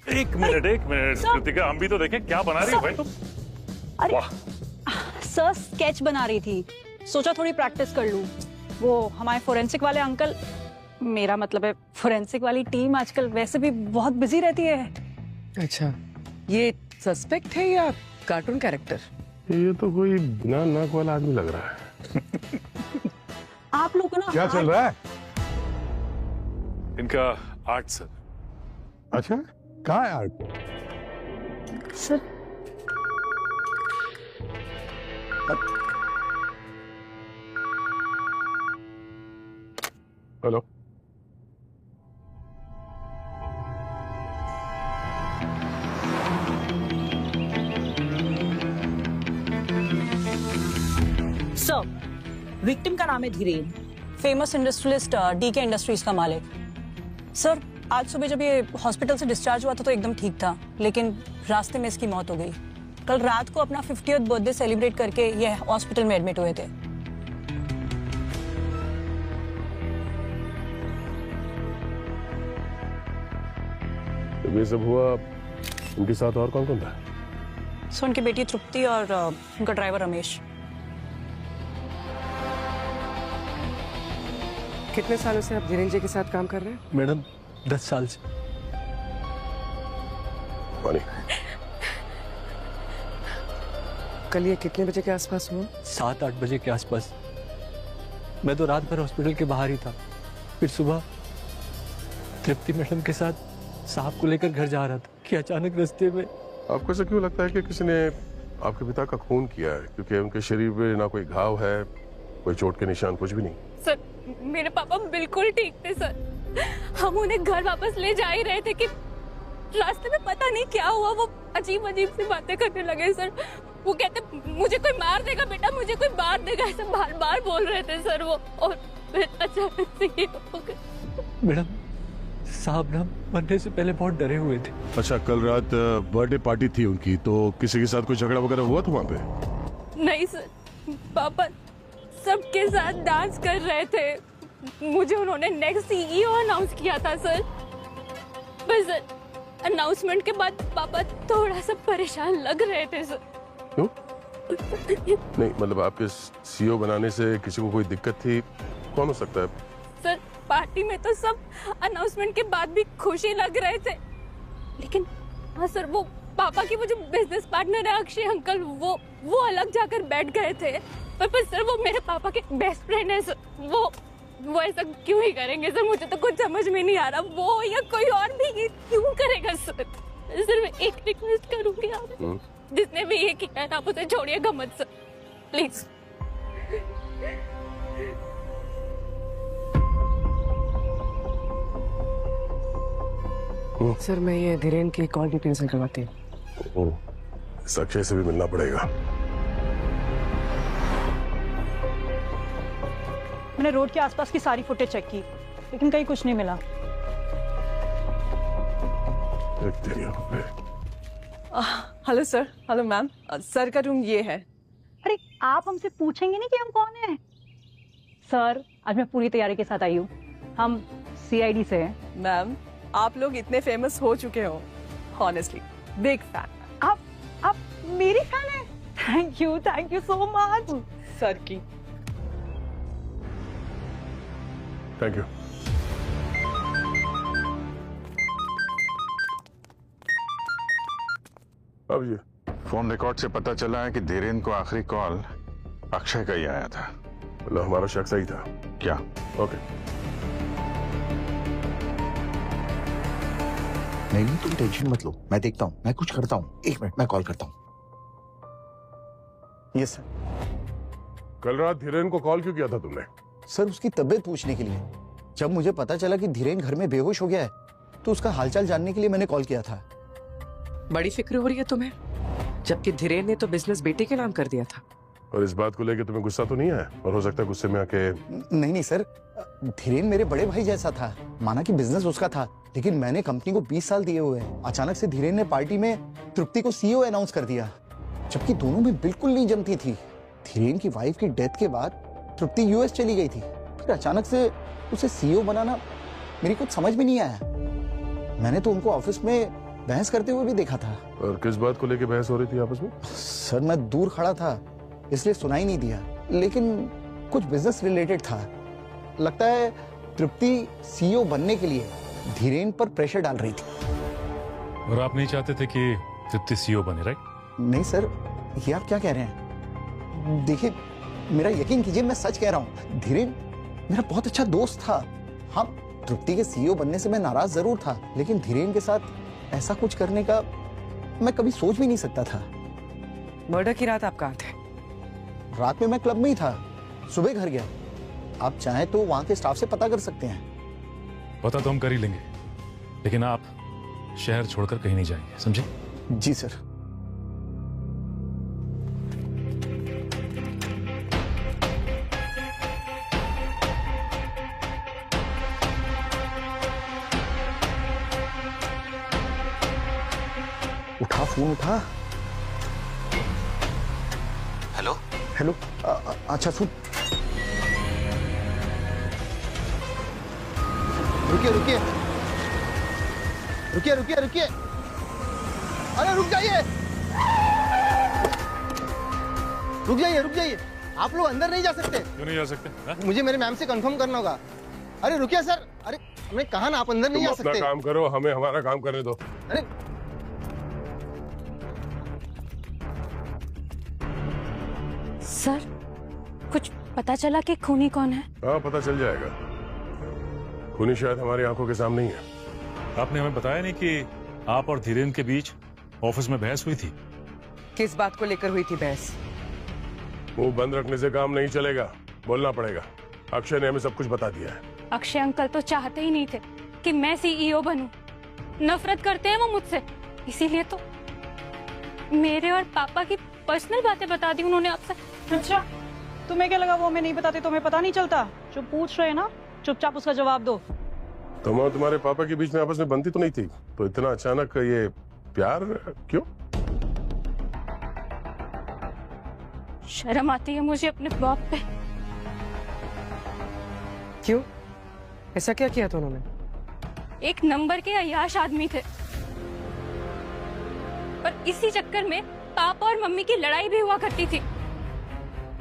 एक मिनट कृतिका, हम भी तो देखें क्या बना रही हो भाई तुम। अरे वाह, सर स्केच बना रही थी, सोचा थोड़ी प्रैक्टिस कर लूं। वो हमारे फोरेंसिक वाले अंकल, मेरा मतलब है फोरेंसिक वाली टीम आजकल वैसे भी बहुत बिजी रहती है। अच्छा, ये सस्पेक्ट है या कार्टून कैरेक्टर? ये तो कोई बिना नाक वाला आदमी लग रहा है। आप लोग ना क्या चल रहा है? इनका आर्ट सर। अच्छा, कहाँ है art? Sir hello, sir, victim का नाम है Dhiren, famous industrialist DK Industries का मालिक। सर, आज सुबह जब ये हॉस्पिटल से डिस्चार्ज हुआ था तो एकदम ठीक था, लेकिन रास्ते में इसकी मौत हो गई। कल रात को अपना 50th बर्थडे सेलिब्रेट करके ये हॉस्पिटल में एडमिट हुए थे। जब ये सब हुआ, उनके साथ और कौन कौन था? सर, उनकी बेटी तृप्ति और उनका ड्राइवर रमेश। कितने सालों से आप धीरेन जी के साथ काम कर रहे हैं? मैडम 10 साल से। वानी, कल ये कितने बजे के आसपास हुआ? 7-8 बजे के आसपास। मैं तो रात भर हॉस्पिटल के बाहर ही था, फिर सुबह तृप्ति मैडम के साथ साहब को लेकर घर जा रहा था कि अचानक रास्ते में। आपको ऐसा क्यों लगता है कि किसी ने आपके पिता का खून किया है? क्योंकि उनके शरीर में ना कोई घाव है, कोई चोट के निशान, कुछ भी नहीं। सर, मेरे पापा बिल्कुल ठीक थे सर। हम उन्हें घर वापस ले जा ही रहे थे कि रास्ते में पता नहीं क्या हुआ, वो अजीब अजीब सी बातें करने लगे सर। वो कहते मुझे कोई मार देगा बेटा, मुझे कोई मार देगा, ऐसा बार बार बोल रहे थे सर वो। और फिर अचानक से ये हो गया। मैडम, साहब ना मरने से पहले बहुत डरे हुए थे। अच्छा, कल रात बर्थडे पार्टी थी उनकी, तो किसी के साथ कोई झगड़ा वगैरह हुआ था वहाँ पे? नहीं सर, पापा सबके साथ डांस कर रहे थे। मुझे उन्होंने नेक्स्ट सीईओ अनाउंस किया था सर। बस सर, अनाउंसमेंट के बाद पापा थोड़ा सा परेशान लग रहे थे सर। क्यों? नहीं, मतलब आपके सीईओ बनाने से किसी को कोई दिक्कत थी? कौन हो सकता है? सर, पार्टी में तो सब अनाउंसमेंट के बाद भी खुशी लग रहे थे, लेकिन हाँ सर, वो पापा की वो जो बिजनेस पार्टनर है अक्षय अंकल, वो अलग जाकर बैठ गए थे। पर सर, वो मेरे पापा के बेस्ट फ्रेंड है सर। वो ऐसा क्यों ही करेंगे सर? मुझे तो कुछ समझ में नहीं आ रहा, वो या कोई और भी ये क्यों करेगा सर? सर, मैं एक रिक्वेस्ट करूंगी, आप जिसने भी ये किया है आप उसे छोड़िएगा मत सर, प्लीज। सर, मैं ये धीरेन की कॉल डिटेल्स निकलवाती हूँ। इस अक्षय से भी मिलना पड़ेगा। मैंने रोड के आसपास की सारी फुटेज चेक की, लेकिन कहीं कुछ नहीं मिला। Hello sir. Hello ma'am. Sir का रूम ये है। अरे, आप हमसे पूछेंगे नहीं कि हम कौन हैं? सर, आज मैं पूरी तैयारी के साथ आई हूँ। हम सीआईडी से हैं। मैम, आप लोग इतने फेमस हो चुके हो, ऑनेस्टली बिग फैन। आप मेरी फैन हैं? Thank you so much. Sir की। Thank you. अब ये फोन रिकॉर्ड से पता चला है कि धीरेन को आखिरी कॉल अक्षय का ही आया था। मतलब हमारा शक सही था क्या? ओके। नहीं, तुम टेंशन मत लो, मैं देखता हूँ, मैं कुछ करता हूँ। 1 मिनट, मैं कॉल करता हूँ। Yes sir. कल रात धीरेन को कॉल क्यों किया था तुमने? सर, उसकी तबीयत पूछने के लिए। जब मुझे पता चला कि धीरेन घर में बेहोश हो गया है, तो उसका हालचाल जानने के लिए मैंने कॉल किया था। बड़ी फिक्र हो रही है तुम्हें, जबकि धीरेन ने तो बिजनेस बेटे के नाम कर दिया था। और इस बात को लेकर तुम्हें गुस्सा तो नहीं आया? और हो सकता है गुस्से में आके। नहीं सर, धीरेन मेरे बड़े भाई जैसा था। माना कि बिजनेस उसका था, लेकिन मैंने कंपनी को 20 साल दिए हुए हैं। अचानक से धीरेन ने पार्टी में तृप्ति को सीईओ अनाउंस कर दिया, जबकि दोनों में बिल्कुल नहीं जमती थी। धीरेन की वाइफ की डेथ के बाद तृप्ति यूएस चली गई थी, फिर अचानक से उसे सीईओ बनाना मेरी कुछ समझ में नहीं आया। मैंने तो उनको ऑफिस में बहस करते हुए भी देखा था। और किस बात को लेके बहस हो रही थी आपस में? सर मैं दूर खड़ा था इसलिए सुनाई नहीं दिया, लेकिन कुछ बिजनेस रिलेटेड था। लगता है तृप्ति सीईओ बनने के लिए धीरेन पर प्रेशर डाल रही थी। और आप नहीं चाहते थे कि तृप्ति सीईओ बने, राइट? नहीं सर, ये आप क्या कह रहे हैं? देखिए मेरा यकीन कीजिए, मैं सच कह रहा हूँ। धीरेन मेरा बहुत अच्छा दोस्त था। हाँ, तृप्ति के सीईओ बनने से मैं नाराज जरूर था, लेकिन धीरेन के साथ ऐसा कुछ करने का मैं कभी सोच भी नहीं सकता था। मर्डर की रात आप कहाँ थे? रात में मैं क्लब में ही था, सुबह घर गया। आप चाहें तो वहां के स्टाफ से पता कर सकते हैं। पता तो हम कर ही लेंगे, लेकिन आप शहर छोड़कर कहीं नहीं जाएंगे, समझे? जी सर। उठा, फोन उठा। हेलो हेलो, अच्छा सुन, रुकिए रुकिए रुकिए रुकिए रुकिए, अरे रुक जाइए, रुक जाइए रुक जाइए। आप लोग अंदर नहीं जा सकते। क्यों नहीं जा सकते? हा? मुझे मेरे मैम से कंफर्म करना होगा। अरे रुकिए सर, अरे हमने कहा ना आप अंदर नहीं जा तुम अपना सकते। काम करो, हमें हमारा काम करने दो। अरे सर, कुछ पता चला कि खूनी कौन है? हाँ, पता चल जाएगा। खूनी शायद हमारी आंखों के सामने ही है। आपने हमें बताया नहीं कि आप और धीरेन के बीच ऑफिस में बहस हुई थी। किस बात को लेकर हुई थी बहस? मुंह बंद रखने से काम नहीं चलेगा, बोलना पड़ेगा। अक्षय ने हमें सब कुछ बता दिया है। अक्षय अंकल तो चाहते ही नहीं थे कि मैं सीईओ बनूं। नफरत करते हैं वो मुझसे, इसीलिए तो मेरे और पापा की पर्सनल बातें बता दी उन्होंने आपसे। अच्छा, तुम्हें क्या लगा वो हमें नहीं बताते? तुम्हें पता नहीं चलता? जो पूछ रहे हैं ना, चुपचाप उसका जवाब दो। तुम और तुम्हारे पापा के बीच में आपस में बनती तो नहीं थी, तो इतना अचानक ये प्यार क्यों? शर्म आती है मुझे अपने बाप पे। क्यों? ऐसा क्या किया था उन्होंने? एक नंबर के अय्याश आदमी थे, पर इसी चक्कर में पापा और मम्मी की लड़ाई भी हुआ करती थी।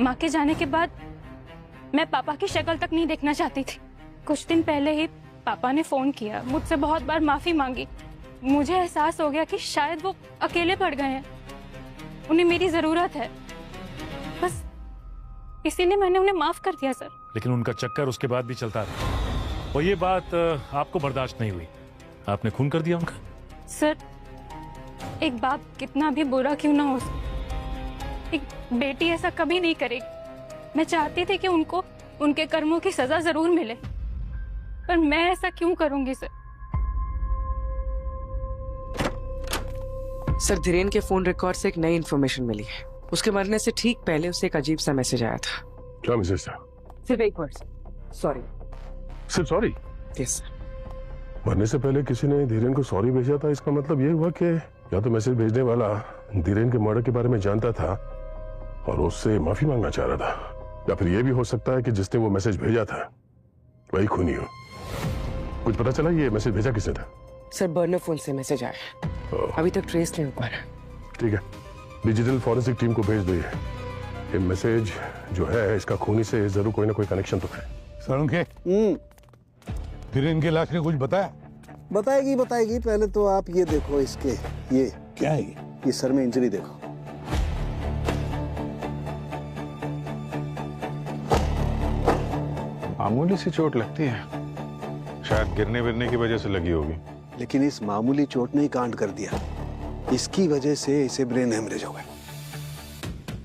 माँ के जाने के बाद मैं पापा की शक्ल तक नहीं देखना चाहती थी। कुछ दिन पहले ही पापा ने फोन किया, मुझसे बहुत बार माफी मांगी। मुझे एहसास हो गया कि शायद वो अकेले पड़ गए हैं, उन्हें मेरी जरूरत है, बस इसीलिए मैंने उन्हें माफ कर दिया सर। लेकिन उनका चक्कर उसके बाद भी चलता रहा और ये बात आपको बर्दाश्त नहीं हुई, आपने खून कर दिया उनका। सर, एक बाप कितना भी बुरा क्यों ना हो, एक बेटी ऐसा कभी नहीं करेगी। मैं चाहती थी कि उनको उनके कर्मों की सजा जरूर मिले, पर मैं ऐसा क्यों करूंगी सर? सर, धीरेन के फोन रिकॉर्ड से एक नई इन्फॉर्मेशन मिली है। उसके मरने से ठीक पहले उसे एक अजीब सा मैसेज आया था। क्या मैसेज था? सिर्फ एक वर्ड, सॉरी। सिर्फ सॉरी? Yes sir. मरने से पहले किसी ने धीरेन को सॉरी भेजा था। इसका मतलब ये हुआ कि या तो मैसेज भेजने वाला धीरेन के मर्डर के बारे में जानता था और उससे माफी मांगना चाह रहा था, या फिर ये भी हो सकता है कि जिसने वो मैसेज भेजा था वही खूनी हो। कुछ पता चला ये मैसेज भेजा किसने था? सर, बर्नर फोन से मैसेज आया, अभी तक ट्रेस नहीं हो पा रहा। ठीक है, डिजिटल फॉरेंसिक टीम को भेज दो। ये मैसेज जो है इसका खूनी से जरूर कोई ना कोई कनेक्शन तो है। सड़ुंखे, फिर इनके लाश ने कुछ बताया? बताएगी बताएगी, पहले तो आप ये देखो, इसके ये क्या है ये सर में इंजरी देखो। मामूली सी चोट लगती है, शायद गिरने विरने की वजह से लगी होगी। लेकिन इस मामूली चोट ने ही कांड कर दिया। इसकी वजह से इसे ब्रेन हेमरेज हो गया।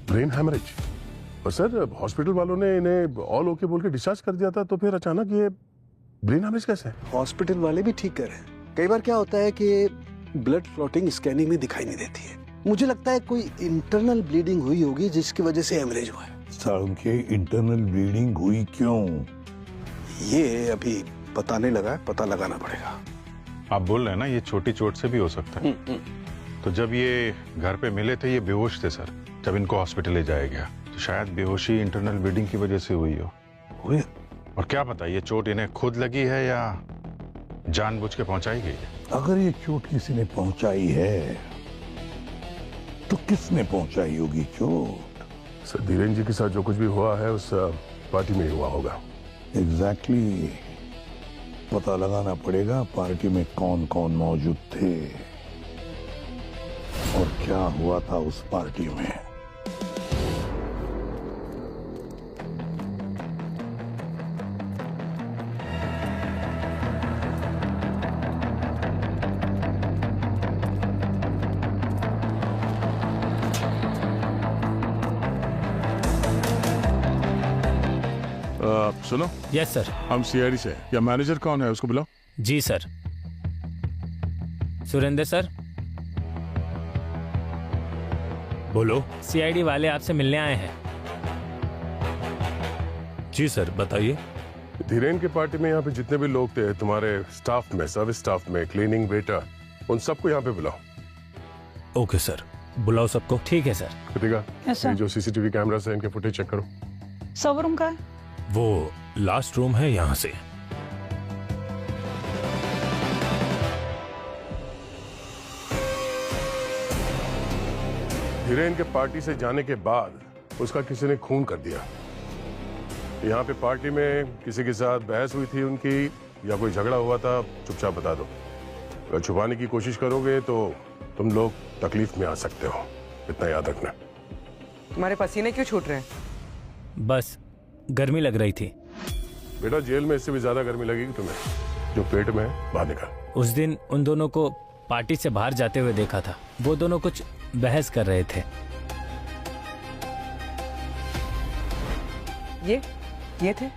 Brain haemorrhage? और सर, हॉस्पिटल वालों ने इन्हें ऑल ओके बोल के डिस्चार्ज कर दिया था, तो फिर अचानक ये ब्रेन हेमरेज कैसे? हॉस्पिटल वाले भी ठीक कर रहे हैं। कई बार क्या होता है कि ब्लड क्लॉटिंग स्कैनिंग में दिखाई नहीं देती है। मुझे लगता है कोई इंटरनल ब्लीडिंग हुई होगी जिसकी वजह से हेमरेज हुआ है। सड़ुंखे, इंटरनल ब्लीडिंग हुई क्यों? ये अभी पता नहीं लगा है, पता लगाना पड़ेगा। आप बोल रहे हैं ना ये छोटी चोट से भी हो सकता है। तो जब ये घर पे मिले थे ये बेहोश थे सर, जब इनको हॉस्पिटल ले जाया गया, तो शायद बेहोशी इंटरनल ब्लीडिंग की वजह से हुई हो। और क्या पता ये चोट इन्हें खुद लगी है या जानबूझ के पहुंचाई गई है। अगर ये चोट किसी ने पहुंचाई है तो किसने पहुंचाई होगी चोट? सर धीरेन जी के साथ जो कुछ भी हुआ है उस पार्टी में ही हुआ होगा। एग्जैक्टली पता लगाना पड़ेगा पार्टी में कौन कौन मौजूद थे और क्या हुआ था उस पार्टी में। सुनो, यस सर। हम सीआईडी से, या मैनेजर कौन है उसको बुलाओ। जी सर। सुरेंद्र सर। बोलो। सीआईडी वाले आपसे मिलने आए हैं। जी सर, बताइए। धीरेन की पार्टी में यहाँ पे जितने भी लोग थे तुम्हारे स्टाफ में, सर्विस स्टाफ में, क्लीनिंग वेटर, उन सबको यहाँ पे बुलाओ। ओके सर, बुलाओ सबको। ठीक है सर। Kritika, Yes, sir. ये जो सीसीटीवी कैमरा है इनके फुटेज चेक करो। सर्वर रूम का है? वो लास्ट रूम है यहाँ से। धीरेन के पार्टी से जाने के बाद उसका किसी ने खून कर दिया। यहाँ पे पार्टी में किसी के साथ बहस हुई थी उनकी, या कोई झगड़ा हुआ था, चुपचाप बता दो। अगर छुपाने की कोशिश करोगे तो तुम लोग तकलीफ में आ सकते हो, इतना याद रखना। तुम्हारे पसीने क्यों छूट रहे हैं? बस गर्मी लग रही थी। बेटा जेल में इससे भी ज्यादा गर्मी लगेगी तुम्हें, जो पेट में है बाहर निकाल। उस दिन उन दोनों को पार्टी से बाहर जाते हुए देखा था। वो दोनों कुछ बहस कर रहे थे। ये थे?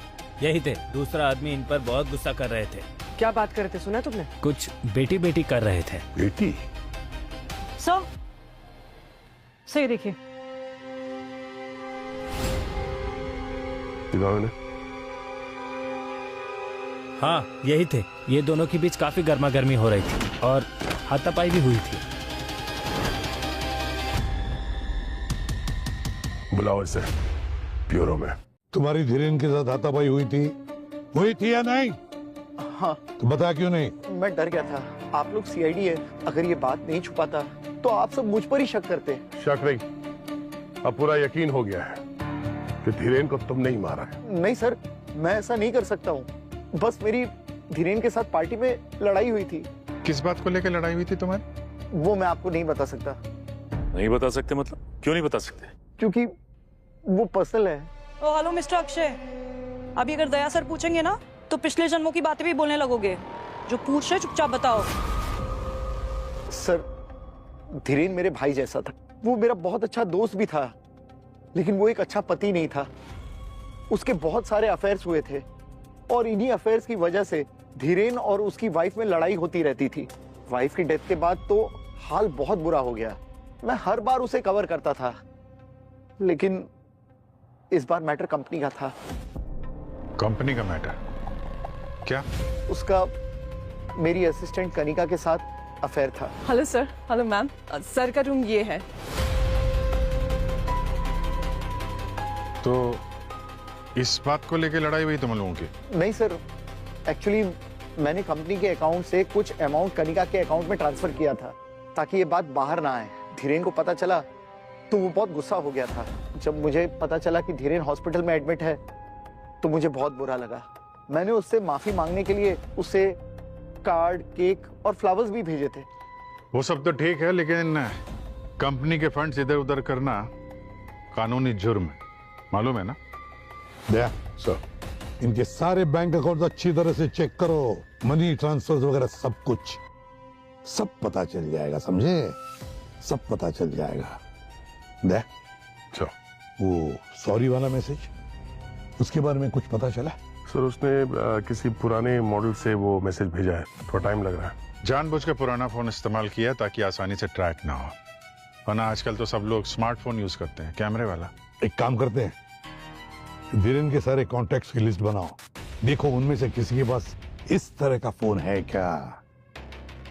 यही थे। दूसरा आदमी इन पर बहुत गुस्सा कर रहे थे। क्या बात कर रहे थे, सुना तुमने? कुछ बेटी बेटी कर रहे थे। बेटी? सर सही देखिए। हाँ यही थे। ये दोनों के बीच काफी गर्मा गर्मी हो रही थी और हाथापाई भी हुई थी। बुलाओ इसे ब्यूरो में। तुम्हारी धीरेन के साथ हाथापाई हुई थी या नहीं? हाँ। तो बता क्यों नहीं? मैं डर गया था, आप लोग सीआईडी है, अगर ये बात नहीं छुपाता तो आप सब मुझ पर ही शक करते। शक नहीं, अब पूरा यकीन हो गया है कि धीरेन को तुमने ही मारा है। नहीं सर, मैं ऐसा नहीं कर सकता हूँ। बस मेरी धीरेन के साथ पार्टी में लड़ाई हुई थी। किस बात को लेकर लड़ाई हुई थी तुम्हारी? वो मैं आपको नहीं बता सकता। नहीं बता सकते मतलब? क्यों नहीं बता सकते? क्योंकि वो पर्सनल है। ओ हेलो मिस्टर अक्षय, अभी अगर दया सर पूछेंगे ना तो पिछले जन्मों की बातें भी बोलने लगोगे। जो पूछ रहे चुपचाप बताओ। सर धीरेन मेरे भाई जैसा था, वो मेरा बहुत अच्छा दोस्त भी था, लेकिन वो एक अच्छा पति नहीं था। उसके बहुत सारे अफेयर्स हुए थे और इन्हीं अफेयर्स की वजह से धीरेन और उसकी वाइफ में लड़ाई होती रहती थी। वाइफ की डेथ के बाद तो हाल बहुत बुरा हो गया। मैं हर बार उसे कवर करता था, लेकिन इस बार मैटर कंपनी का था। कंपनी का मैटर? क्या? उसका मेरी असिस्टेंट कनिका के साथ अफेयर था। Hello sir. Hello ma'am. Sir का रूम ये है। तो इस बात को लेकर लड़ाई हुई तुम लोगों की? नहीं सर, एक्चुअली मैंने कंपनी के अकाउंट से कुछ अमाउंट कनिका के अकाउंट में ट्रांसफर किया था ताकि ये बात बाहर ना आए। धीरेन को पता चला तो वो बहुत गुस्सा हो गया था। जब मुझे पता चला कि धीरेन हॉस्पिटल में एडमिट है तो मुझे बहुत बुरा लगा। मैंने उससे माफी मांगने के लिए उसे कार्ड, केक और फ्लावर्स भी भेजे थे। वो सब तो ठीक है, लेकिन कंपनी के फंड्स इधर उधर करना कानूनी जुर्म है, मालूम है ना? सर, इनके सारे बैंक अकाउंट अच्छी तरह से चेक करो, मनी ट्रांसफर वगैरह सब कुछ, सब पता चल जाएगा, समझे? सब पता चल जाएगा। अच्छा, वो सॉरी वाला मैसेज, उसके बारे में कुछ पता चला? सर उसने किसी पुराने मॉडल से वो मैसेज भेजा है, थोड़ा टाइम लग रहा है। जानबूझ के पुराना फोन इस्तेमाल किया ताकि आसानी से ट्रैक ना हो, वरना आजकल तो सब लोग स्मार्टफोन यूज करते हैं, कैमरे वाला। एक काम करते हैं, धीरेन के सारे कॉन्टैक्ट्स की लिस्ट बनाओ, देखो उनमें से किसी के पास इस तरह का फोन है क्या,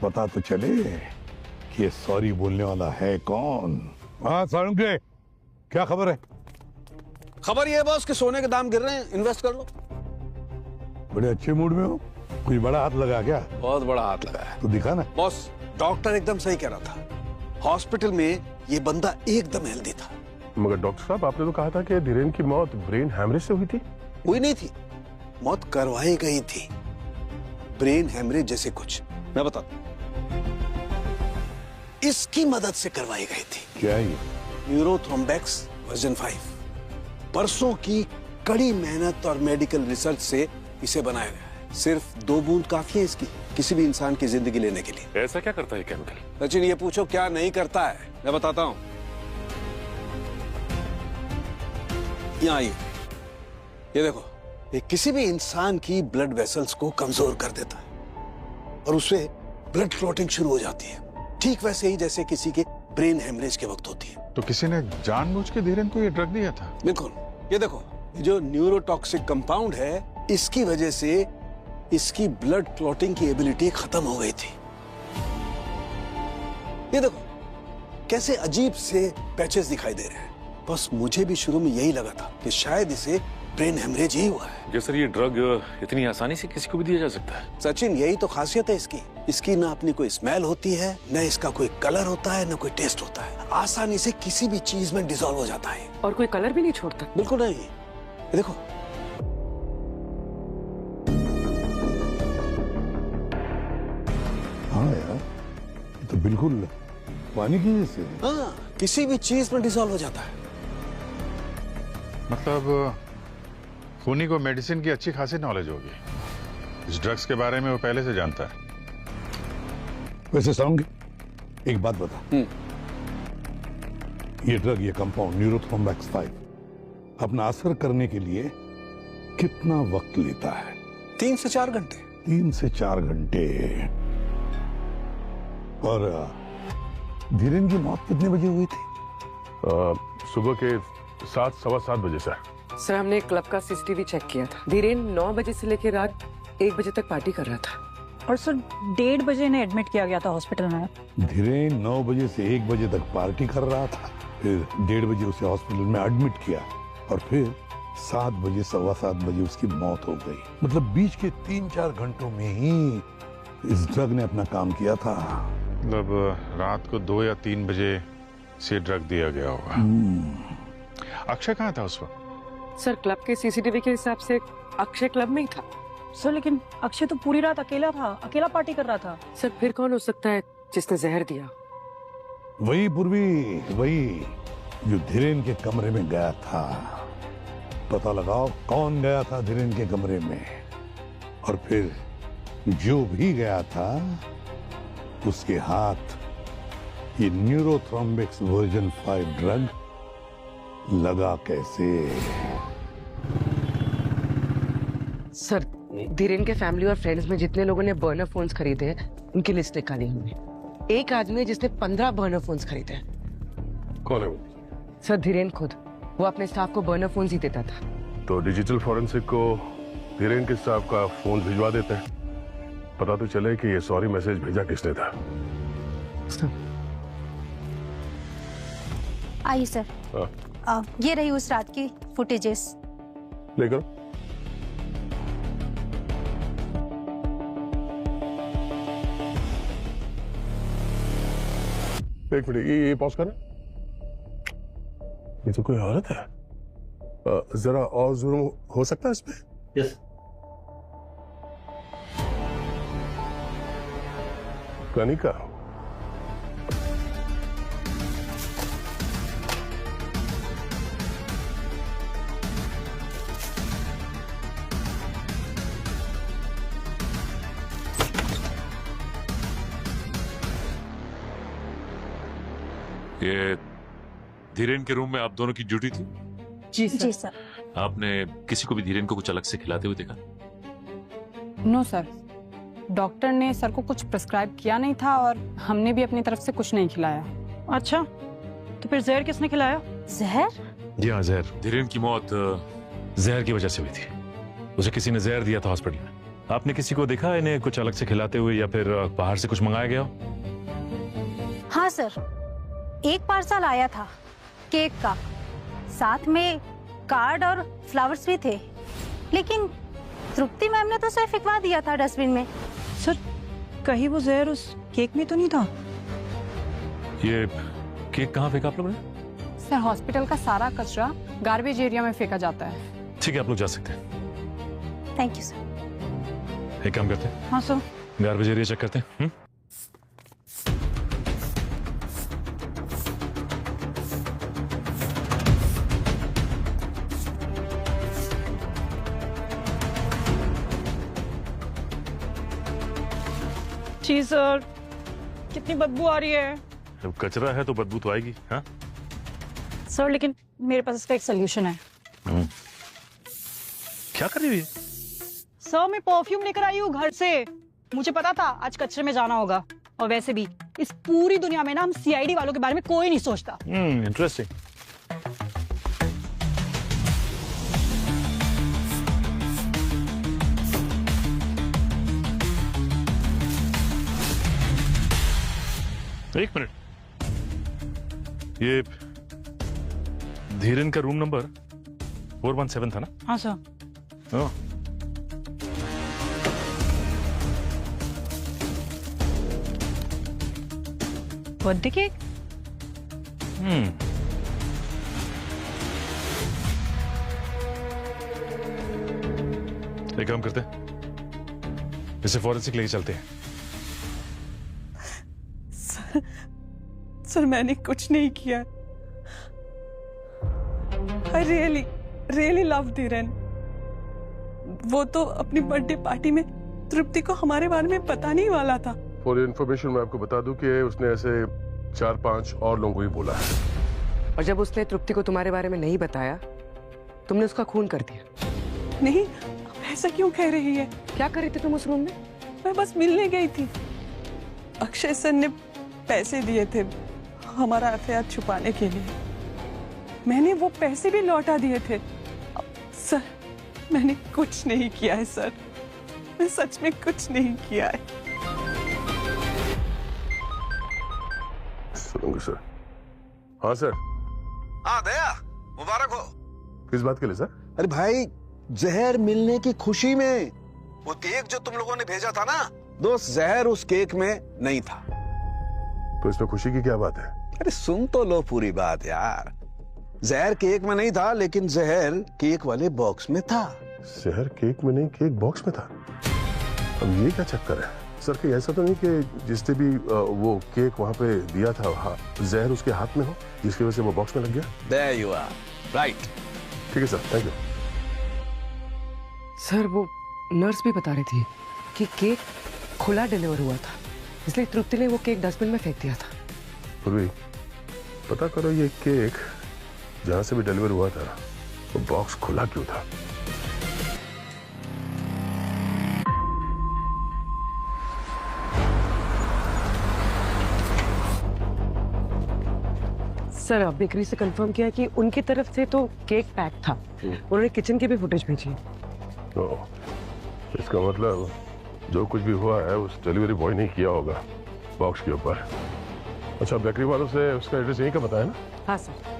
पता तो चले कि ये सॉरी बोलने वाला है कौन। हाँ सारंगे, क्या खबर है? खबर ये है बॉस कि सोने के दाम गिर रहे हैं, इन्वेस्ट कर लो। बड़े अच्छे मूड में हो। कुछ बड़ा हाथ लगा क्या? बहुत बड़ा हाथ लगा है। तो दिखा ना। बॉस, डॉक्टर एकदम सही कह रहा था। हॉस्पिटल में ये बंदा एकदम हेल्दी था। मगर डॉक्टर साहब, आपने तो कहा था कि धीरेन की मौत ब्रेन हैमरेज से हुई थी। हुई नहीं थी, मौत करवाई गई थी। ब्रेन हेमरेज जैसे कुछ, मैं बताता हूं। इसकी मदद से करवाई गई थी। क्या ये? न्यूरोथ्रोम्बेक्स वर्जन 5। परसों की कड़ी मेहनत और मेडिकल रिसर्च से इसे बनाया गया है। सिर्फ 2 बूंद काफी है इसकी किसी भी इंसान की जिंदगी लेने के लिए। ऐसा क्या करता है केमिकल? सचिन, ये पूछो क्या नहीं करता है, मैं बताता हूं। यहाँ आइए, ये देखो, ये किसी भी इंसान की ब्लड वेसल्स को कमजोर कर देता है और उससे ब्लड क्लॉटिंग शुरू हो जाती है, ठीक वैसे ही जैसे किसी के ब्रेन हेमरेज के वक्त होती है। तो किसी ने जानबूझ के धीरेन को ये ड्रग दिया था? बिल्कुल। ये देखो, ये जो न्यूरोटॉक्सिक कंपाउंड है, इसकी वजह से इसकी ब्लड क्लॉटिंग की एबिलिटी खत्म हो गई थी। ये देखो कैसे अजीब से पैचेस दिखाई दे रहे हैं। बस मुझे भी शुरू में यही लगा था कि शायद इसे ब्रेन हेमरेज ही हुआ है। सर, ये ड्रग इतनी आसानी से किसी को भी दिया जा सकता है? सचिन, यही तो खासियत है इसकी। इसकी ना अपनी कोई स्मेल होती है, न इसका कोई कलर होता है, न कोई टेस्ट होता है। आसानी से किसी भी चीज में डिसॉल्व हो जाता है और कोई कलर भी नहीं छोड़ता। बिल्कुल नहीं। ये देखो, हाँ यार, ये तो बिल्कुल पानी की जैसे। हाँ, किसी भी चीज में डिसॉल्व हो जाता है। मतलब खूनी को मेडिसिन की अच्छी खासी नॉलेज होगी। इस ड्रग्स के बारे में वो पहले से जानता है। वैसे साउंड, एक बात बता, ये ड्रग, ये कंपाउंड न्यूरोथ्रोम्बेक्स 5 अपना असर करने के लिए कितना वक्त लेता है? 3 से 4 घंटे। 3 से 4 घंटे। और धीरेन की मौत कितने बजे हुई थी? सुबह के 7, सवा 7 बजे से। सर, हमने क्लब का सीसीटीवी चेक किया था। धीरेन 9 बजे से लेकर रात 1 बजे तक पार्टी कर रहा था। और सर 1:30 बजे इन्हें एडमिट किया गया था हॉस्पिटल में। धीरेन 9 बजे से 1 बजे तक पार्टी कर रहा था, फिर 1:30 बजे उसे हॉस्पिटल में एडमिट किया और फिर 7 बजे, सवा 7 बजे उसकी मौत हो गई। मतलब बीच के 3-4 घंटों में ही इस ड्रग ने अपना काम किया था। मतलब रात को 2 या 3 बजे से ड्रग दिया गया होगा। अक्षय कहाँ था उस वक्त? सर, क्लब के सीसीटीवी के हिसाब से अक्षय क्लब में ही था। सर, लेकिन अक्षय तो पूरी रात अकेला था, अकेला पार्टी कर रहा था। सर, फिर कौन हो सकता है जिसने जहर दिया? वही पूर्वी, वही जो धीरेन के कमरे में गया था। पता लगाओ कौन गया था धीरेन के कमरे में, और फिर जो भी गया था उसके हाथ ये न्यूरोथ्रोम्बिक्स वर्जन 5 ड्रग लगा कैसे? सर, धीरेन के फैमिली और फ्रेंड्स में जितने लोगों ने बर्नर फोन्स खरीदे हैं, उनकी लिस्ट निकाली हमने। एक आदमी है जिसने 15 बर्नर फोन्स खरीदे हैं। कौन है वो? सर, धीरेन खुद। वो अपने स्टाफ को बर्नर फोन्स ही देता था। तो डिजिटल फॉरेंसिक को धीरेन के स्टाफ का फोन भिजवा देते हैं, पता तो चले कि ये सॉरी मैसेज भेजा किसने था। आइए सर। ये रही उस रात की फुटेजेस। लेकर एक मिनट, ये पॉज करें। ये तो कोई औरत है। जरा और जूम हो सकता है इसमें? यस। कनिका, ये धीरेन के रूम में आप दोनों की ड्यूटी थी? जी सर। जी सर। आपने किसी को भी धीरेन को कुछ अलग से खिलाते हुए देखा? नो सर, डॉक्टर ने सर को कुछ प्रिस्क्राइब किया नहीं था और हमने भी अपनी तरफ से कुछ नहीं खिलाया। अच्छा, तो फिर जहर किसने खिलाया? जहर? जी हाँ, जहर। धीरेन की मौत जहर की वजह से हुई थी। उसे किसी ने जहर दिया था हॉस्पिटल में। आपने किसी को देखा इन्हें कुछ अलग से खिलाते हुए, या फिर बाहर से कुछ मंगाया गया हो? हाँ सर, एक पार्सल आया था केक का, साथ में कार्ड और फ्लावर्स भी थे, लेकिन तृप्ति मैम ने तो सिर्फ फेंकवा दिया था डस्टबिन में। सर कहीं वो जहर उस केक में तो नहीं था? ये केक कहाँ फेंका आप लोगों ने? सर हॉस्पिटल का सारा कचरा गार्बेज एरिया में फेंका जाता है। ठीक है, आप लोग जा सकते हैं। Thank you sir. एक काम करते हैं, हाँ सर। गार्बेज एरिया चेक करते हैं। जी सर, कितनी बदबू आ रही है। जब कचरा है तो बदबू तो आएगी। हाँ सर लेकिन मेरे पास इसका एक सोल्यूशन है। क्या कर रही है? सर मैं परफ्यूम लेकर आई हूँ घर से। मुझे पता था आज कचरे में जाना होगा, और वैसे भी इस पूरी दुनिया में ना हम सीआईडी वालों के बारे में कोई नहीं सोचता। इंटरेस्टिंग। एक मिनट, ये धीरेन का रूम नंबर 417 था ना? हाँ सर। Birthday cake? एक काम करते हैं, इसे फॉरेंसिक लेके चलते हैं। सर मैंने कुछ नहीं किया। I really love Dhiren. वो तो अपनी बर्थडे पार्टी में तृप्ति को हमारे बारे में बताने ही वाला था। फॉर इन्फॉर्मेशन मैं आपको बता दूं कि उसने ऐसे 4-5 और लोगों को ही बोला है। और जब उसने तृप्ति को तुम्हारे बारे में नहीं बताया, तुमने उसका खून कर दिया। नहीं, ऐसा क्यों कह रही है? क्या कर रही थी तुम उस रूम में? मैं बस मिलने गई थी। अक्षय सर ने पैसे दिए थे हमारा अफेयर छुपाने के लिए। मैंने वो पैसे भी लौटा दिए थे। सर मैंने कुछ नहीं किया है सर, मैं सच में कुछ नहीं किया है। सुनूंगा सर। हाँ सर। हाँ दया, मुबारक हो। किस बात के लिए सर? अरे भाई, जहर मिलने की खुशी में वो केक जो तुम लोगों ने भेजा था ना दोस्त, जहर उस केक में नहीं था। तो इसमें खुशी की क्या बात है? अरे सुन तो लो पूरी बात यार। जहर केक में नहीं था, लेकिन जहर केक वाले बॉक्स में था। जहर केक में नहीं, केक बॉक्स में था। अब ये क्या चक्कर है सर? कि ऐसा तो नहीं कि जिसने भी वो केक वहां पे दिया था, हाँ, जहर उसके हाथ में हो जिसकी वजह से वो बॉक्स में लग गया? There you are. Right. ठीक है सर, थैंक यू। सर वो नर्स भी बता रही थी कि केक खुला डिलीवर हुआ था, इसलिए तृप्ति ने वो केक डस्टबिन में फेंक दिया था। पूर्वी, पता करो ये केक जहां से भी डिलीवर हुआ था वो बॉक्स खुला क्यों था? सर बेकरी से कंफर्म किया कि उनकी तरफ से तो केक पैक था। उन्होंने किचन की भी फुटेज भेजी। इसका मतलब जो कुछ भी हुआ है उस डिलीवरी बॉय ने किया होगा बॉक्स के ऊपर। अच्छा, बेकरी वालों से उसका एड्रेस यहीं का बताया ना? हाँ सर।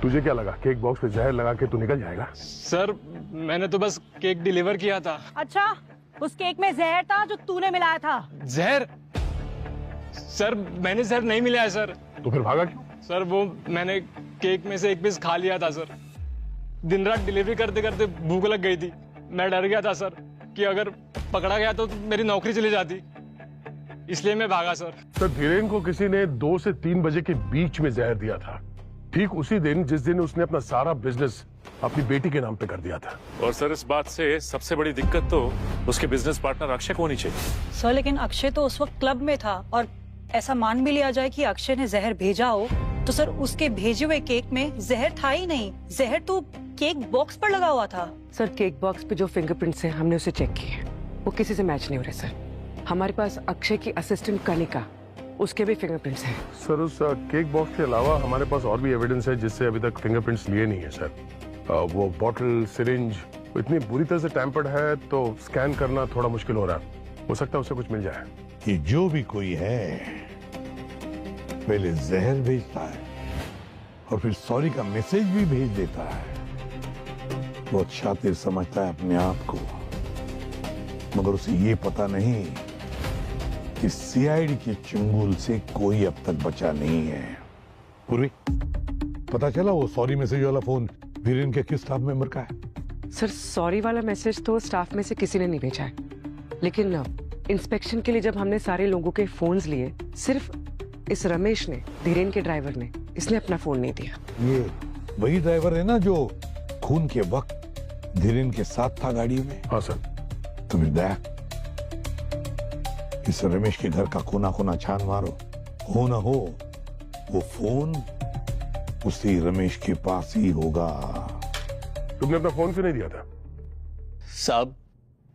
तुझे क्या लगा केक बॉक्स पे जहर लगा के तू निकल जाएगा? सर मैंने तो बस केक डिलीवर किया था। अच्छा, उस केक में जहर था जो तूने मिलाया था? जहर? सर मैंने जहर नहीं मिलाया सर। तो फिर भागा क्यों? सर वो मैंने केक में से एक पीस खा लिया था सर। दिन रात डिलीवरी करते करते भूख लग गई थी। मैं डर गया था सर कि अगर पकड़ा गया तो मेरी नौकरी चली जाती, इसलिए मैं भागा सर। सर धीरेन को किसी ने 2 से 3 बजे के बीच में जहर दिया था, ठीक उसी दिन जिस दिन उसने अपना सारा बिजनेस अपनी बेटी के नाम पे कर दिया था। और सर इस बात से सबसे बड़ी दिक्कत तो उसके बिजनेस पार्टनर अक्षय को होनी चाहिए। सर लेकिन अक्षय तो उस वक्त क्लब में था, और ऐसा मान भी लिया जाए कि अक्षय ने जहर भेजा हो तो सर उसके भेजे हुए केक में जहर था ही नहीं। जहर तो केक बॉक्स पर लगा हुआ था। सर केक बॉक्स पे जो फिंगरप्रिंट्स हैं हमने उसे चेक किए, वो किसी से मैच नहीं हो रहे सर। हमारे पास अक्षय की असिस्टेंट कनिका, उसके भी फिंगरप्रिंट्स हैं। सर उस केक बॉक्स के अलावा हमारे पास और भी एविडेंस है जिससे अभी तक फिंगरप्रिंट्स लिए नहीं है सर। वो बॉटल सिरिंज इतनी बुरी तरह से टैम्पर्ड है तो स्कैन करना थोड़ा मुश्किल हो रहा है। हो सकता है उससे कुछ मिल जाए। कि जो भी कोई है पहले जहर भेजता है और फिर सॉरी का मैसेज भी भेज देता है। बहुत शातिर समझता है अपने आप को, मगर उसे ये पता नहीं कि सीआईडी के चंगुल से कोई अब तक बचा नहीं है। पूर्वी, पता चला वो सॉरी मैसेज वाला फोन धीरेन के किस स्टाफ मेंबर का है? सर सॉरी वाला मैसेज तो स्टाफ में से किसी ने नहीं भेजा है, लेकिन इंस्पेक्शन के लिए जब हमने सारे लोगों के फोन्स लिए, सिर्फ इस रमेश ने, धीरेन के ड्राइवर ने, इसने अपना फोन नहीं दिया। ये वही ड्राइवर है ना जो खून के वक्त धीरेन के साथ था गाड़ी में? हाँ सर। तो फिर दया इस रमेश के घर का कोना कोना छान मारो, हो ना हो वो फोन उसी रमेश के पास ही होगा। तुमने अपना फोन क्यों नहीं दिया था? साहब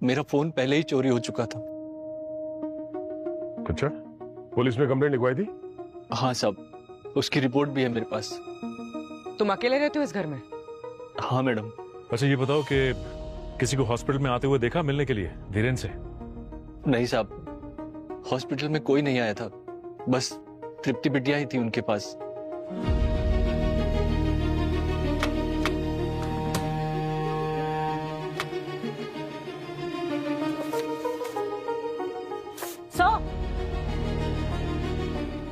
मेरा फोन पहले ही चोरी हो चुका था। अच्छा, पुलिस में कंप्लेंट लिखवाई थी? हाँ साहब, उसकी रिपोर्ट भी है मेरे पास। तुम अकेले रहते हो इस घर में? हाँ मैडम। अच्छा ये बताओ कि किसी को हॉस्पिटल में आते हुए देखा मिलने के लिए धीरेन से? नहीं साहब, हॉस्पिटल में कोई नहीं आया था, बस तृप्ति बिटिया ही थी उनके पास।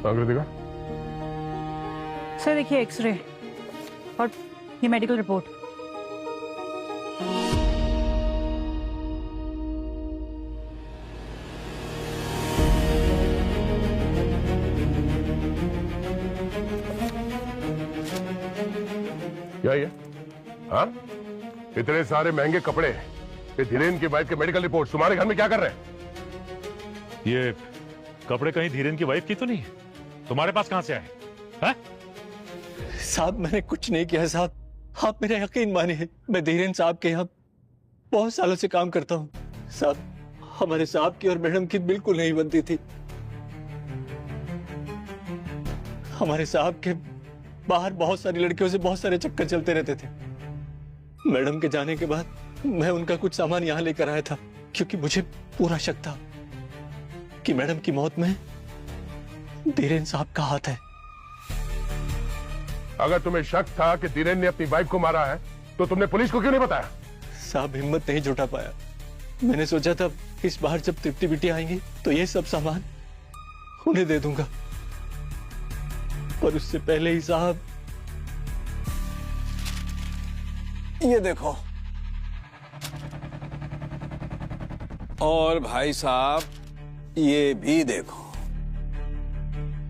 कृतिका, सर देखिए एक्सरे और ये मेडिकल रिपोर्ट। क्या ये? हाँ, इतने सारे महंगे कपड़े, ये धीरेन की वाइफ के मेडिकल रिपोर्ट तुम्हारे घर में क्या कर रहे हैं? ये कपड़े कहीं धीरेन की वाइफ की तो नहीं? तुम्हारे पास कहां से आए? हैं? साहब मैंने कुछ नहीं किया साहब, आप मेरा यकीन मानिए, मैं धीरेन साहब के यहाँ बहुत सालों से काम करता हूँ साहब। हमारे साहब की और मैडम की बिल्कुल नहीं बनती थी। हमारे साहब के बाहर बहुत सारी लड़कियों से बहुत सारे चक्कर चलते रहते थे। मैडम के जाने के बाद मैं उनका कुछ सामान यहाँ लेकर आया था, क्योंकि मुझे पूरा शक था कि मैडम की मौत में धीरेन साहब का हाथ है। अगर तुम्हें शक था कि धीरेन ने अपनी वाइफ को मारा है तो तुमने पुलिस को क्यों नहीं बताया? साहब हिम्मत नहीं जुटा पाया। मैंने सोचा था इस बार जब तृप्ति बिटिया आएंगी तो ये सब सामान उन्हें दे दूंगा, पर उससे पहले ही साहब ये देखो। और भाई साहब ये भी देखो।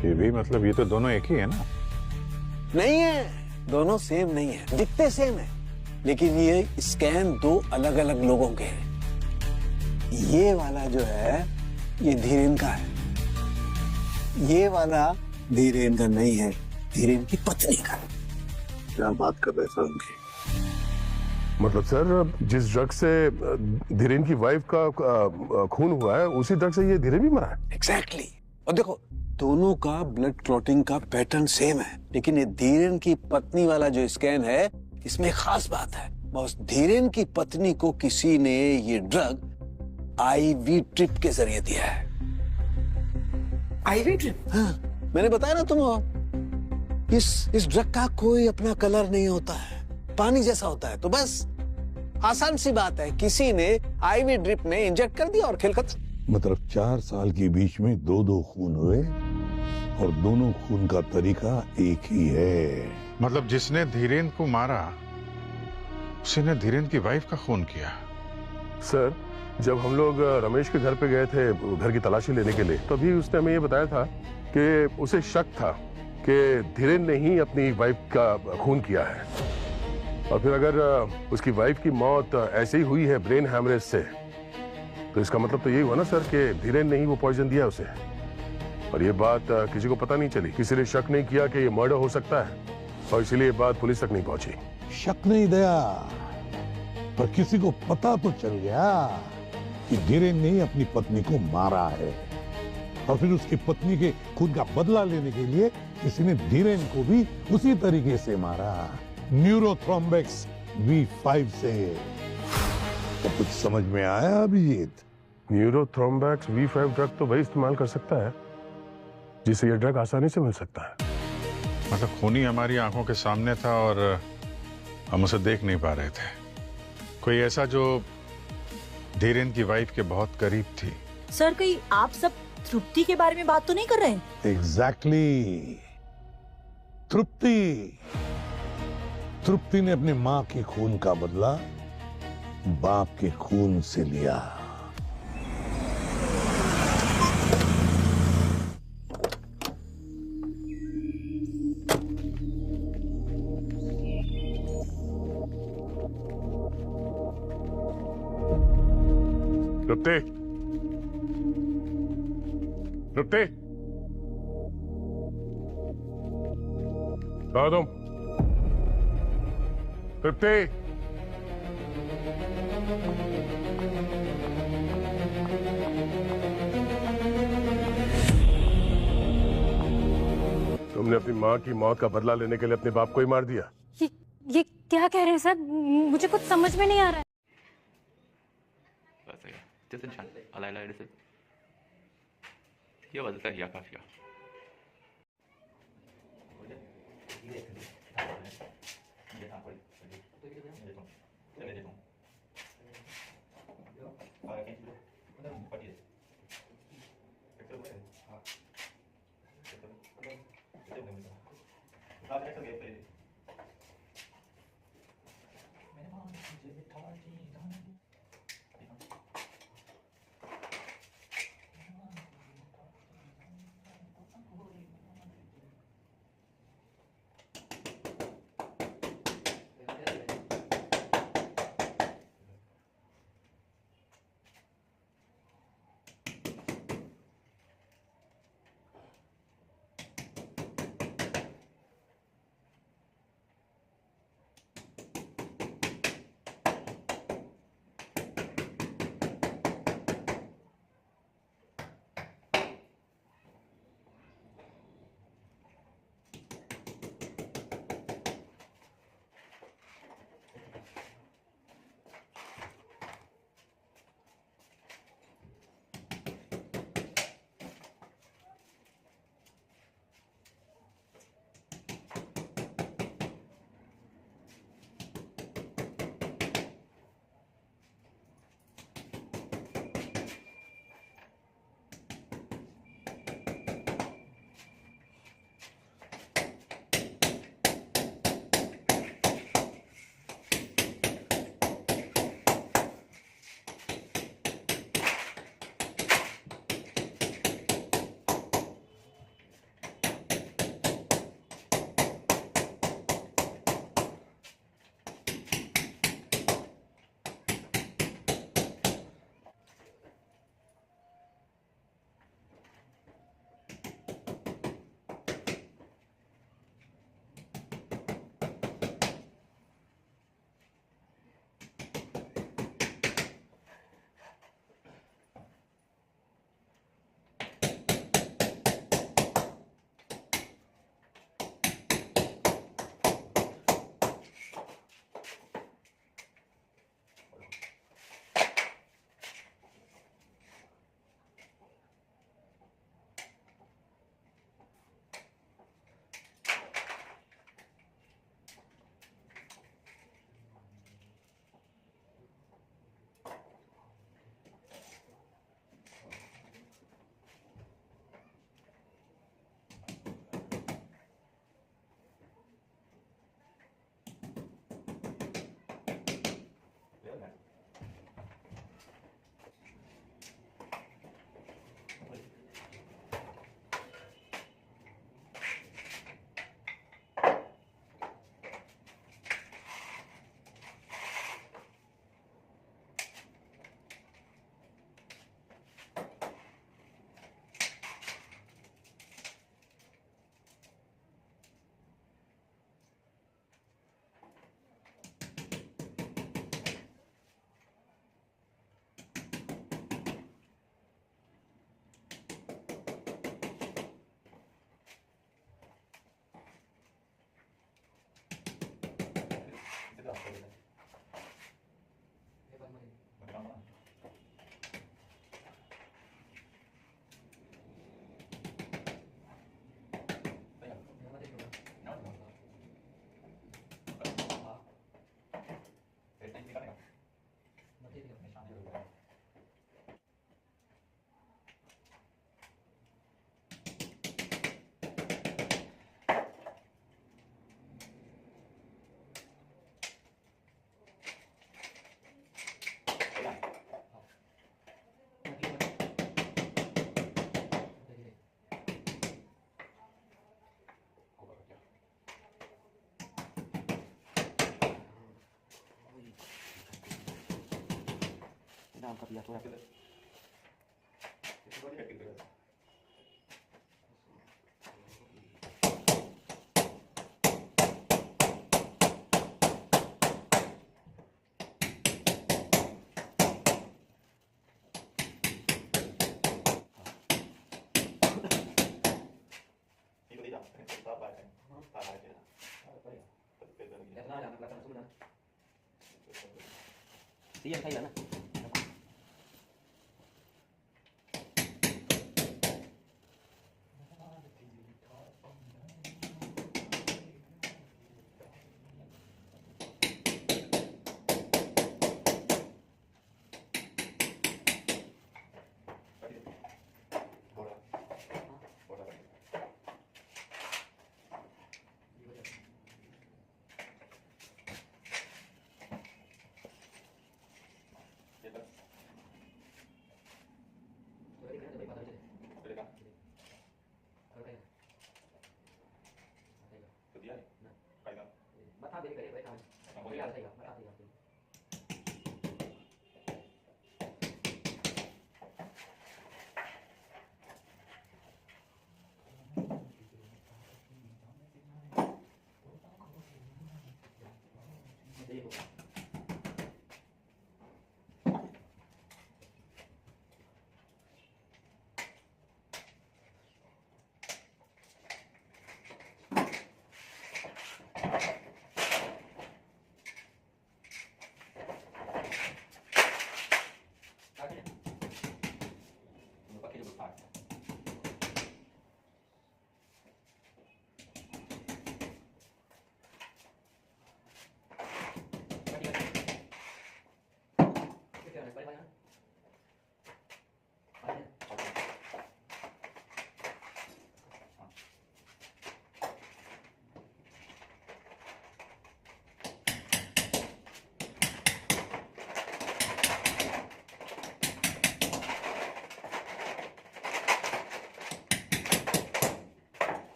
ये भी मतलब ये तो दोनों एक ही है ना? नहीं है, दोनों सेम नहीं है, दिखते सेम है, लेकिन ये स्कैन दो अलग अलग लोगों के हैं। ये वाला जो है ये धीरेन का है, ये वाला धीरेन का नहीं है, धीरेन की पत्नी का। क्या बात कर रहे सर उनकी? मतलब सर जिस ड्रग से धीरेन की वाइफ का खून हुआ है उसी ड्रग से ये धीरेन भी मरा है? एग्जैक्टली। और देखो दोनों का ब्लड क्लॉटिंग का पैटर्न सेम है, लेकिन ये धीरेन की पत्नी वाला जो स्कैन है इसमें एक खास बात है। बॉस, धीरेन की पत्नी को किसी ने ये ड्रग आईवी ड्रिप के जरिए दिया है। IV drip? हाँ, मैंने बताया ना तुम, इस ड्रग का कोई अपना कलर नहीं होता है, पानी जैसा होता है। तो बस आसान सी बात है, किसी ने आईवी ड्रिप में इंजेक्ट कर दिया और खेल खत्म। मतलब 4 साल के बीच में 2 खून हुए और दोनों खून का तरीका एक ही है। मतलब जिसने धीरेन को मारा उसी ने धीरेन की वाइफ का खून किया? सर जब हम लोग रमेश के घर पे गए थे घर की तलाशी लेने के लिए, तभी उसने हमें ये बताया था कि उसे शक था कि धीरेन ने ही अपनी वाइफ का खून किया है। और फिर अगर उसकी वाइफ की मौत ऐसे ही हुई है ब्रेन हैमरेज से, तो इसका मतलब तो यही हुआ ना सर कि धीरेन ने ही वो पॉइजन दिया उसे। और ये बात किसी को पता नहीं चली, किसी ने शक नहीं किया कि ये मर्डर हो सकता है, और इसीलिए बात पुलिस तक नहीं पहुंची। शक नहीं दया, पर किसी को पता तो चल गया कि धीरेन ने ही अपनी पत्नी को मारा है, और फिर उसकी पत्नी के खून का बदला लेने के लिए किसी ने धीरेन को भी उसी तरीके से मारा, न्यूरोथ्रोम्बेक्स V5 से। तो कुछ समझ में आया अभिजीत? न्यूरोथ्रोम्बैक्स V5 ड्रग तो वही इस्तेमाल कर सकता है जिसे यह ड्रग आसानी से मिल सकता है। मतलब खूनी हमारी आंखों के सामने था और हम उसे देख नहीं पा रहे थे। कोई ऐसा जो धीरेन की वाइफ के बहुत करीब थी। सर कहीं आप सब तृप्ति के बारे में बात तो नहीं कर रहे? एग्जैक्टली। तृप्ति ने अपनी मां के खून का बदला बाप के खून से लिया। तृप्ति, तृप्ति, कहाँ हो तुम? तृप्ति, तुमने अपनी माँ की मौत का बदला लेने के लिए अपने बाप को ही मार दिया। ये क्या कह रहे हैं सर? मुझे कुछ समझ में नहीं आ रहा है।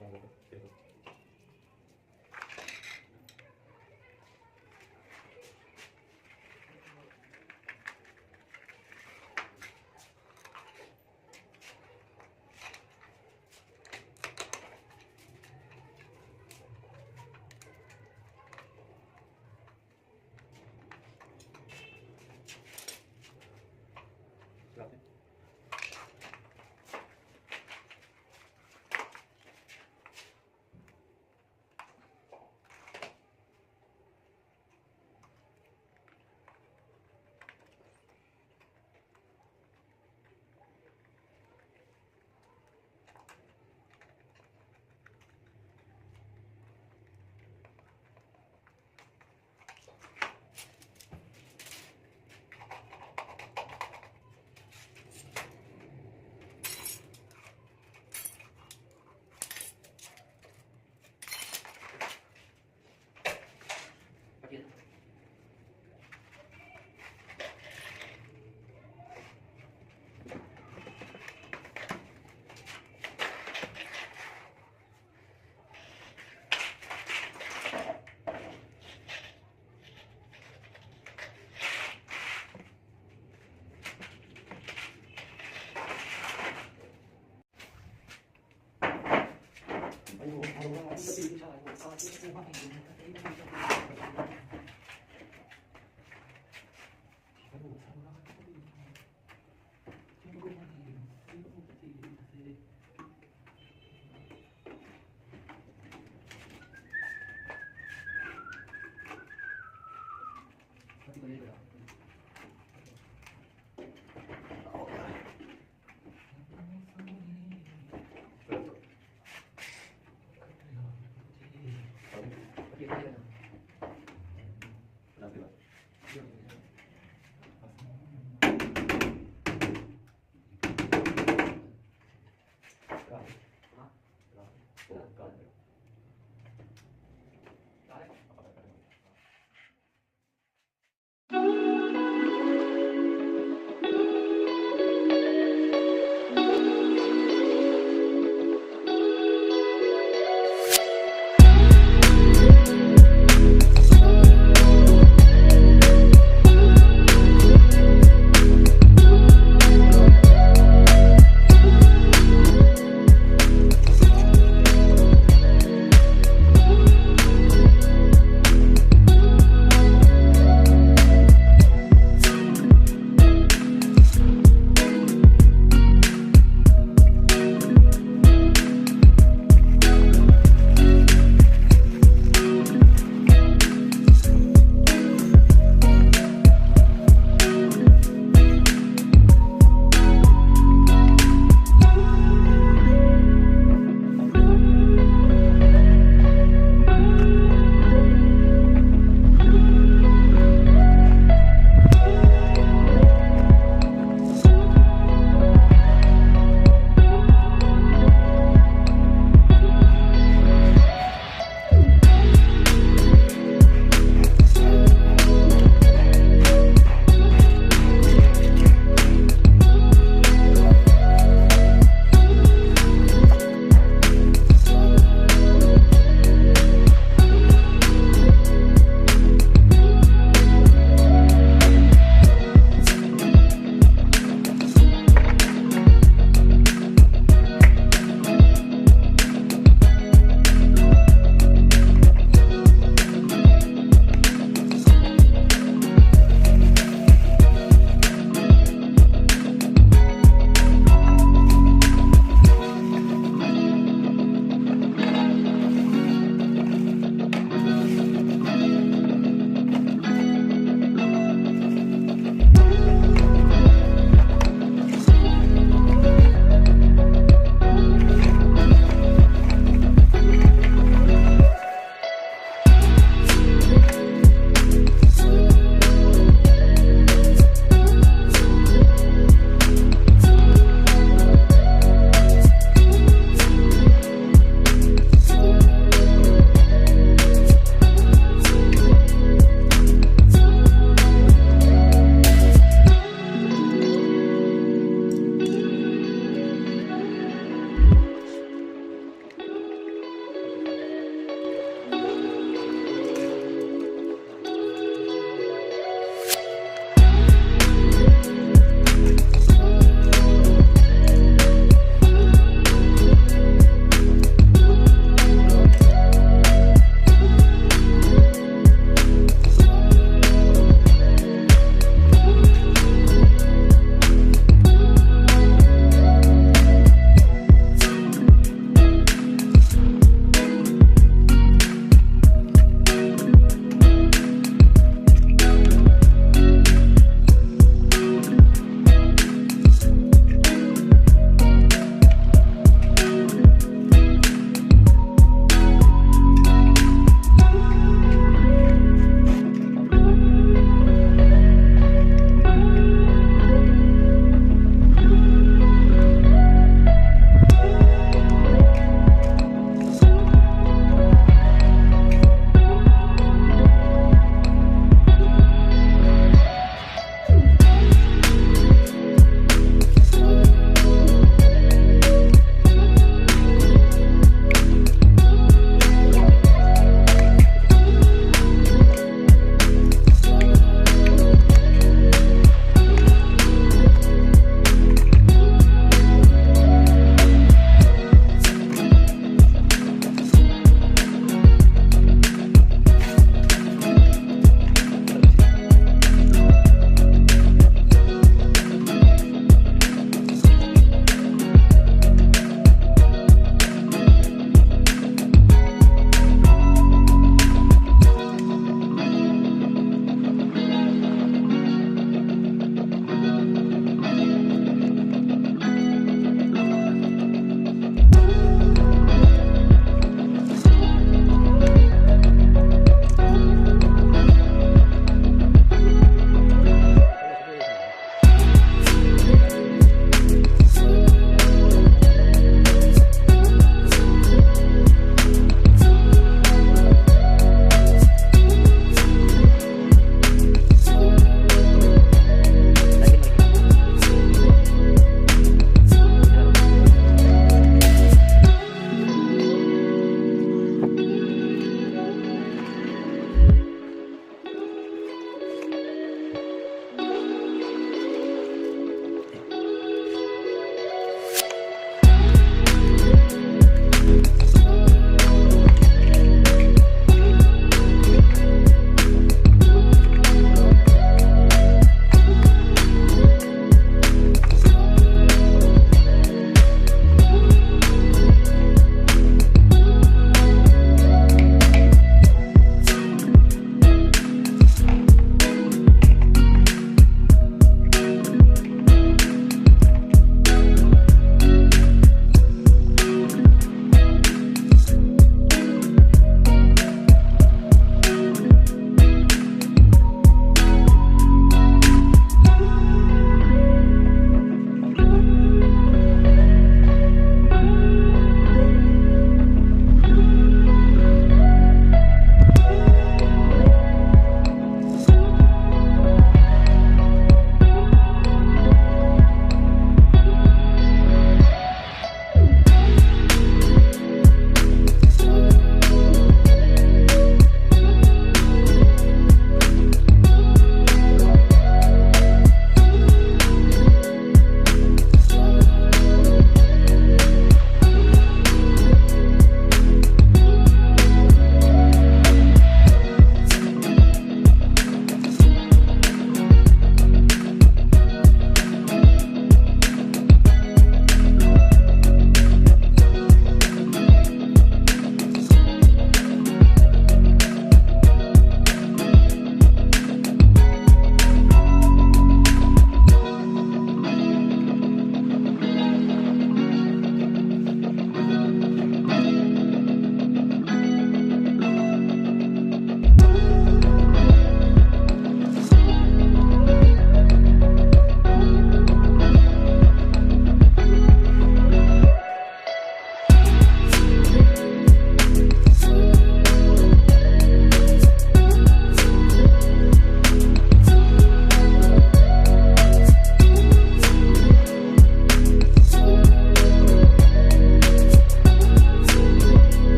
Gracias.